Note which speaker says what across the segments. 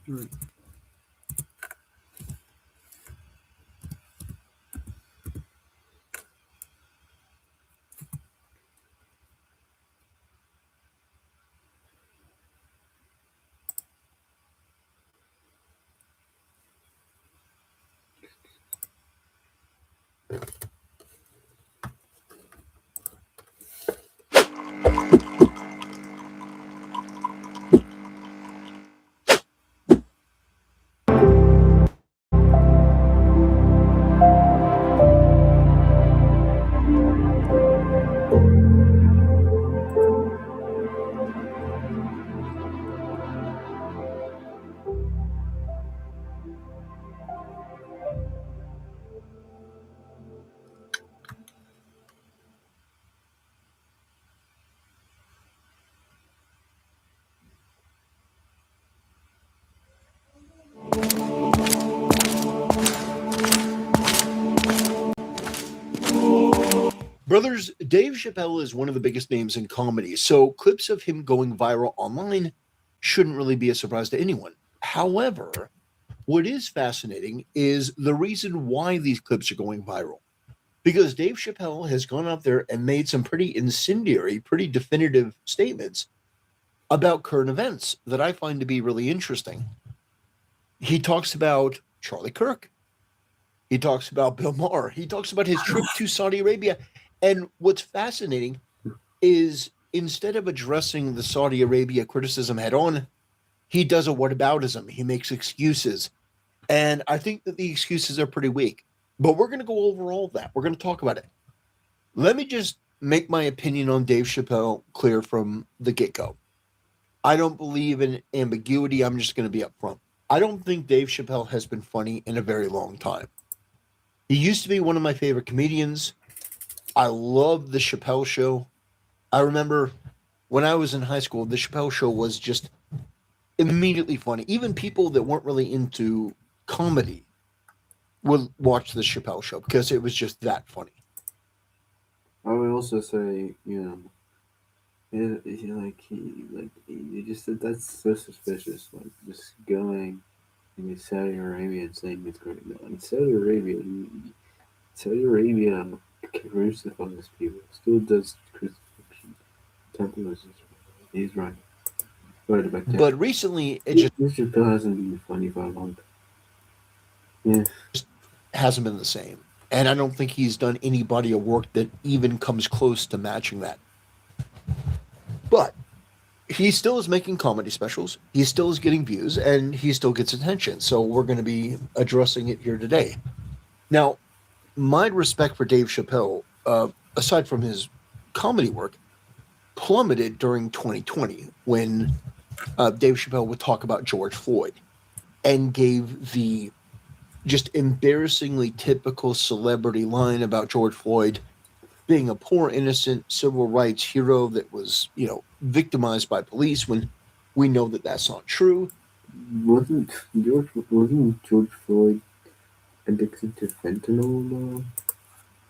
Speaker 1: Right.
Speaker 2: Brothers, Dave Chappelle is one of the biggest names in comedy, so clips of him going viral online shouldn't really be a surprise to anyone. However, what is fascinating is the reason why these clips are going viral. Because Dave Chappelle has gone out there and made some pretty incendiary, pretty definitive statements about current events that I find to be really interesting. He talks about Charlie Kirk. He talks about Bill Maher. He talks about his trip to Saudi Arabia. And what's fascinating is instead of addressing the Saudi Arabia criticism head on, he does a whataboutism. He makes excuses. And I think that the excuses are pretty weak. But we're going to go over all of that. We're going to talk about it. Let me just make my opinion on Dave Chappelle clear from the get go. I don't believe in ambiguity. I'm just going to be upfront. I don't think Dave Chappelle has been funny in a very long time. He used to be one of my favorite comedians. I love the Chappelle Show. I remember when I was in high school, the Chappelle Show was just immediately funny. Even people that weren't really into comedy would watch the Chappelle Show because it was just that funny.
Speaker 1: I would also say, you just said that's so suspicious. Like, just going into Saudi Arabia and saying it's going to go. In Saudi Arabia crucifies people. Still does crucifixion. Templars is right. He's right. Right about that.
Speaker 2: But recently, it just
Speaker 1: This Chappelle hasn't been funny for a long time. Yeah.
Speaker 2: hasn't been the same. And I don't think he's done any body of work that even comes close to matching that. But he still is making comedy specials. He still is getting views and he still gets attention. So we're going to be addressing it here today. Now, my respect for Dave Chappelle, aside from his comedy work, plummeted during 2020 when Dave Chappelle would talk about George Floyd and gave the just embarrassingly typical celebrity line about George Floyd being a poor, innocent civil rights hero that was, victimized by police when we know that that's not true.
Speaker 1: Wasn't George Floyd addicted to fentanyl though?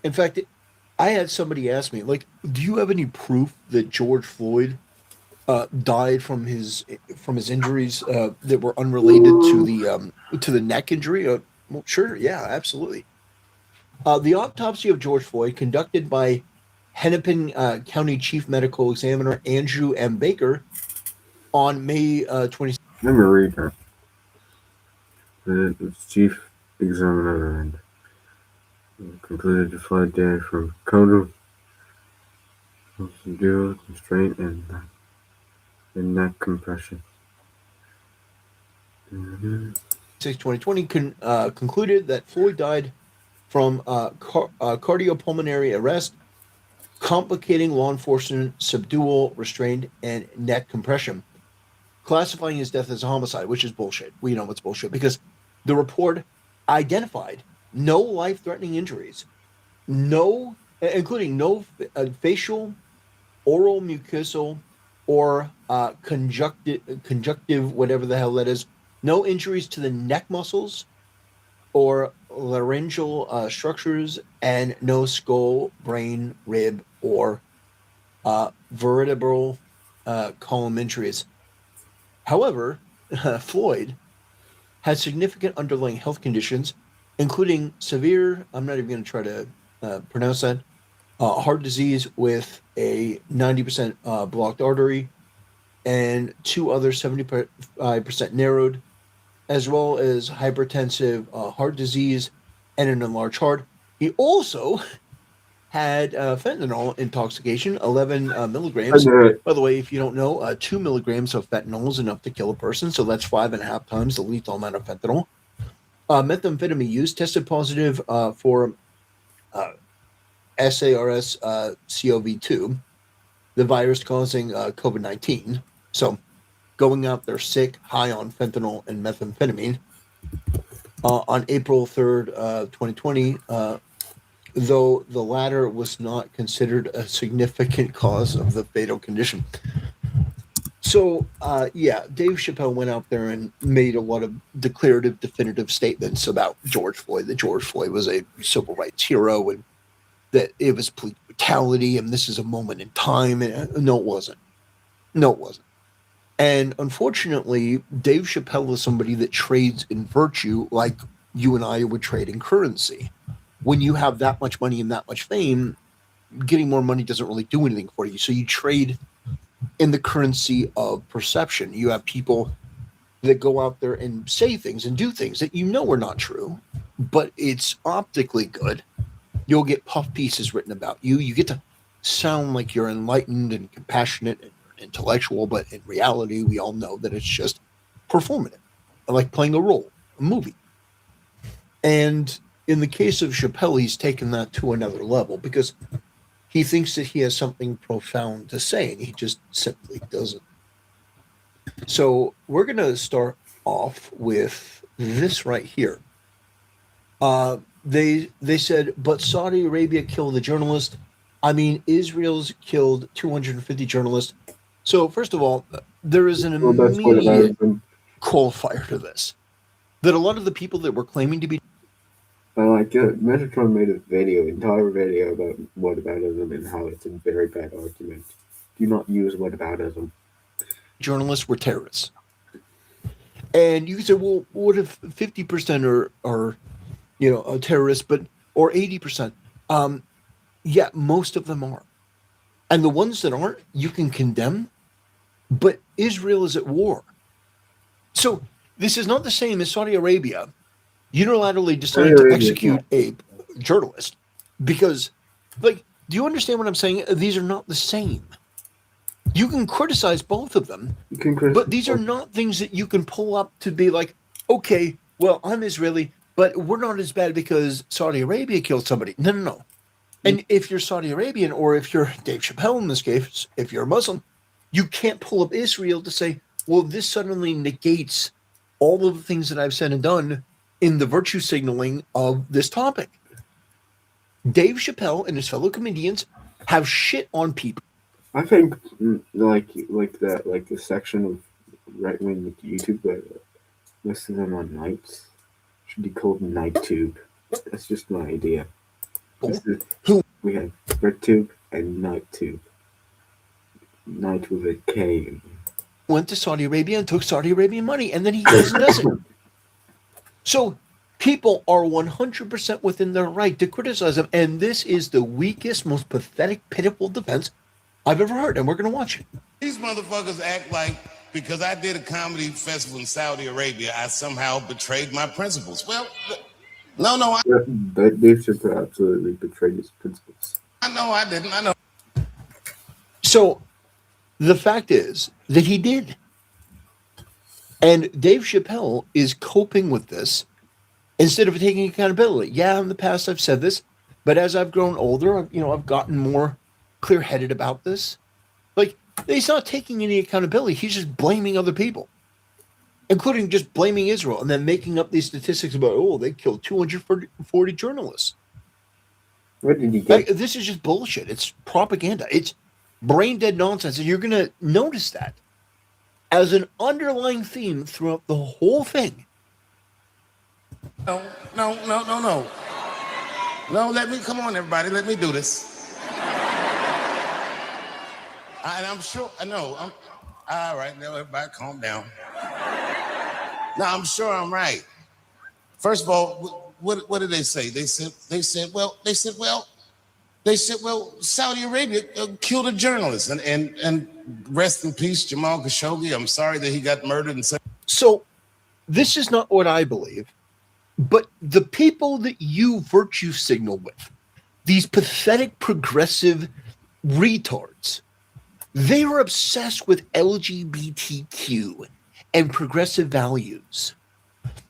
Speaker 2: In fact, I had somebody ask me, like, do you have any proof that George Floyd died from his injuries that were unrelated to the neck injury? Well, sure, yeah, absolutely. The autopsy of George Floyd, conducted by Hennepin County Chief Medical Examiner Andrew M. Baker on May 26th.
Speaker 1: Let me read her. Its chief examiner and concluded the Floyd died from caudal subdural constraint and neck compression.
Speaker 2: 2020 concluded that Floyd died from cardiopulmonary arrest, complicating law enforcement subdual, restraint, and neck compression, classifying his death as a homicide, which is bullshit. We know it's bullshit because the report identified no life-threatening injuries, including no facial, oral, mucosal, or conjunctive, whatever the hell that is, no injuries to the neck muscles or laryngeal structures, and no skull, brain, rib, or vertebral column injuries. However, Floyd had significant underlying health conditions, including severe, I'm not even going to try to pronounce that, heart disease with a 90% blocked artery and two other 75% narrowed, as well as hypertensive heart disease and an enlarged heart. He also had fentanyl intoxication, 11
Speaker 1: I
Speaker 2: milligrams.
Speaker 1: knew it.
Speaker 2: By the way, if you don't know, 2 milligrams of fentanyl is enough to kill a person, so that's 5.5 times the lethal amount of fentanyl. Methamphetamine use tested positive for uh, SARS-CoV-2, the virus causing COVID-19. So going out there sick, high on fentanyl and methamphetamine. On April 3rd, 2020, though the latter was not considered a significant cause of the fatal condition. So, yeah, Dave Chappelle went out there and made a lot of declarative, definitive statements about George Floyd, that George Floyd was a civil rights hero and that it was police brutality and this is a moment in time. And no, it wasn't. No, it wasn't. And unfortunately, Dave Chappelle is somebody that trades in virtue like you and I would trade in currency. When you have that much money and that much fame, getting more money doesn't really do anything for you. So you trade in the currency of perception. You have people that go out there and say things and do things that you know are not true, but it's optically good. You'll get puff pieces written about you. You get to sound like you're enlightened and compassionate and intellectual, but in reality, we all know that it's just performative, like playing a role, a movie. And in the case of Chappelle, he's taken that to another level because he thinks that he has something profound to say, and he just simply doesn't. So we're going to start off with this right here. They said, but Saudi Arabia killed the journalist. I mean, Israel's killed 250 journalists. So first of all, there is an
Speaker 1: Well, that's what
Speaker 2: immediate
Speaker 1: about them.
Speaker 2: qualifier to this. That a lot of the people that were claiming to be
Speaker 1: Like, Metatron made a entire video about whataboutism and how it's a very bad argument. Do not use whataboutism.
Speaker 2: journalists were terrorists. And you can say, well, what if 50% are terrorists, but or 80%? Yeah, most of them are. And the ones that aren't, you can condemn, but Israel is at war. So this is not the same as Saudi Arabia unilaterally deciding to execute a journalist because, like, do you understand what I'm saying? These are not the same. You can criticize both of them, but these are not things that you can pull up to be like, okay, well, I'm Israeli, but we're not as bad because Saudi Arabia killed somebody. No, no, no. And if you're Saudi Arabian or if you're Dave Chappelle in this case, if you're a Muslim, you can't pull up Israel to say, well, this suddenly negates all of the things that I've said and done in the virtue signaling of this topic. Dave Chappelle and his fellow comedians have shit on people.
Speaker 1: I think like the section of right wing YouTube that lists them on nights should be called NightTube. That's just my idea. We have RedTube and NightTube. Night with a K.
Speaker 2: Went to Saudi Arabia and took Saudi Arabian money, and then he goes and does it. So people are 100% within their right to criticize him, and this is the weakest, most pathetic, pitiful defense I've ever heard, and we're going to watch it.
Speaker 3: These motherfuckers act like because I did a comedy festival in Saudi Arabia, I somehow betrayed my principles. Well, no,
Speaker 1: Dave Chappelle absolutely betrayed his principles.
Speaker 3: I know I didn't. I know.
Speaker 2: So the fact is that he did. And Dave Chappelle is coping with this instead of taking accountability. Yeah, in the past I've said this, but as I've grown older, I've gotten more clear-headed about this. Like, he's not taking any accountability. He's just blaming other people, including just blaming Israel and then making up these statistics about, oh, they killed 240 journalists.
Speaker 1: What did he get?
Speaker 2: Like, this is just bullshit. It's propaganda. It's brain-dead nonsense. And you're going to notice that as an underlying theme throughout the whole thing.
Speaker 3: No. No, come on, everybody. Let me do this. And I'm sure, All right, now everybody calm down. Now, I'm sure I'm right. First of all, what did they say? They said, well, Saudi Arabia killed a journalist, and rest in peace, Jamal Khashoggi. I'm sorry that he got murdered. And
Speaker 2: So this is not what I believe, but the people that you virtue signal with, these pathetic progressive retards, they are obsessed with LGBTQ and progressive values.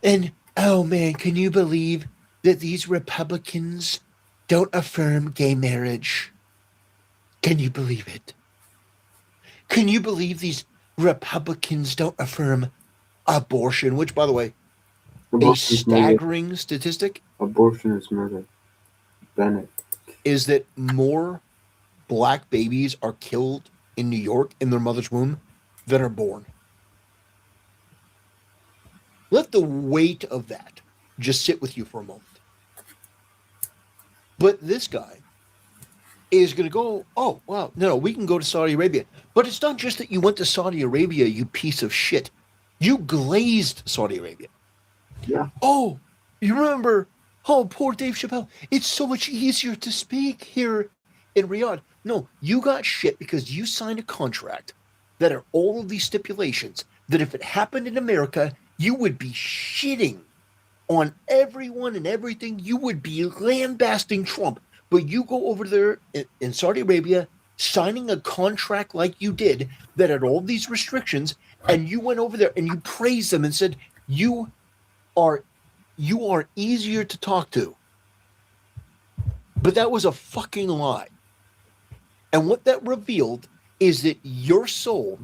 Speaker 2: And oh man, can you believe that these Republicans don't affirm gay marriage? Can you believe it? Can you believe these Republicans don't affirm abortion, which, by the way, a staggering statistic.
Speaker 1: Abortion is murder. Bennett.
Speaker 2: Is that more black babies are killed in New York in their mother's womb than are born. Let the weight of that just sit with you for a moment. But this guy is going to go, oh, wow, no, we can go to Saudi Arabia. But it's not just that you went to Saudi Arabia, you piece of shit. You glazed Saudi Arabia.
Speaker 1: Yeah.
Speaker 2: Oh, you remember, oh, poor Dave Chappelle. It's so much easier to speak here in Riyadh. No, you got shit because you signed a contract that are all of these stipulations that if it happened in America, you would be shitting on everyone and everything. You would be lambasting Trump. But you go over there in Saudi Arabia, signing a contract like you did that had all these restrictions, and you went over there and you praised them and said, you are easier to talk to. But that was a fucking lie. And what that revealed is that your soul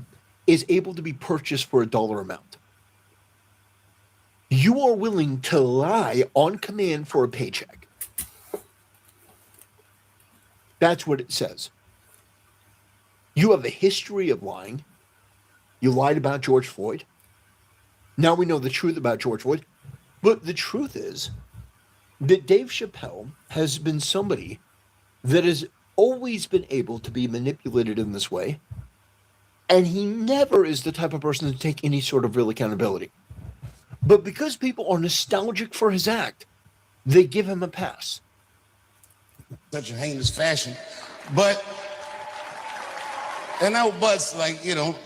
Speaker 2: is able to be purchased for a dollar amount. You are willing to lie on command for a paycheck. That's what it says. You have a history of lying. You lied about George Floyd. Now we know the truth about George Floyd. But the truth is that Dave Chappelle has been somebody that has always been able to be manipulated in this way. And he never is the type of person to take any sort of real accountability. But because people are nostalgic for his act, they give him a pass.
Speaker 3: Such a heinous fashion. But, and no buts, like,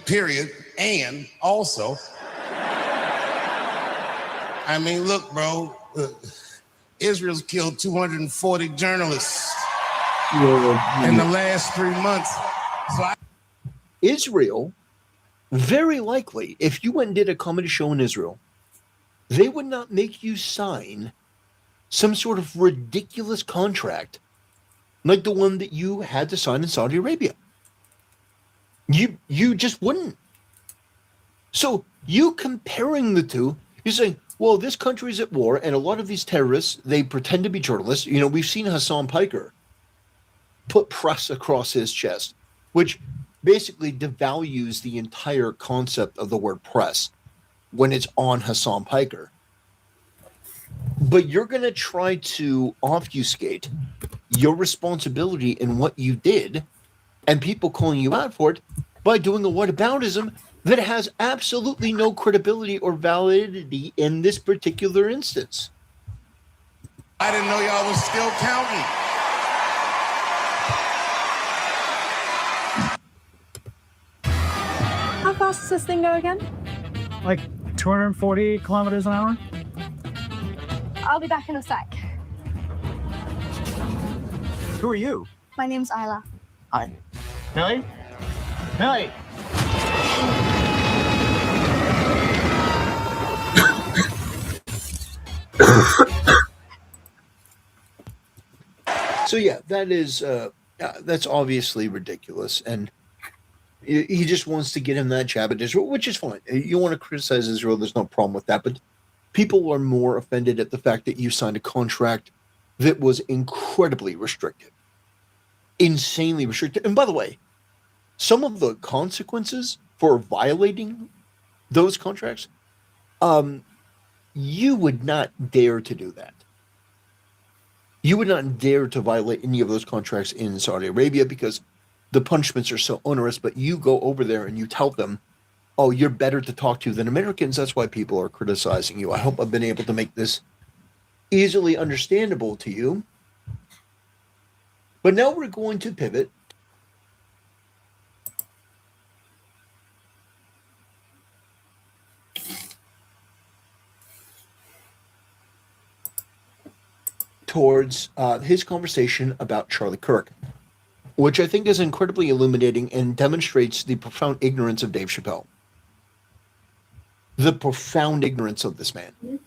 Speaker 3: period. And also, I mean, look, bro, Israel's killed 240 journalists in the last 3 months. So
Speaker 2: Israel, very likely, if you went and did a comedy show in Israel, they would not make you sign some sort of ridiculous contract like the one that you had to sign in Saudi Arabia. You just wouldn't. So you comparing the two, you're saying, well, this country's at war, and a lot of these terrorists, they pretend to be journalists. We've seen Hassan Piker put press across his chest, which basically devalues the entire concept of the word press when it's on Hassan Piker. But you're going to try to obfuscate your responsibility in what you did and people calling you out for it by doing a whataboutism that has absolutely no credibility or validity in this particular instance.
Speaker 3: I didn't know y'all was still counting.
Speaker 4: How fast does this thing go again?
Speaker 5: Like 240 kilometers an hour?
Speaker 4: I'll be back in a sec.
Speaker 5: Who are you?
Speaker 4: My name's Isla.
Speaker 5: Hi. Millie? Millie!
Speaker 2: So yeah, that's obviously ridiculous, and he just wants to get him that jab at Israel, which is fine. You want to criticize Israel, there's no problem with that, but people are more offended at the fact that you signed a contract that was incredibly restrictive, insanely restrictive. And by the way, some of the consequences for violating those contracts, you would not dare to do that. You would not dare to violate any of those contracts in Saudi Arabia because the punishments are so onerous, but you go over there and you tell them oh, you're better to talk to than Americans. That's why people are criticizing you. I hope I've been able to make this easily understandable to you. But now we're going to pivot towards his conversation about Charlie Kirk, which I think is incredibly illuminating and demonstrates the profound ignorance of Dave Chappelle. The profound ignorance of this man.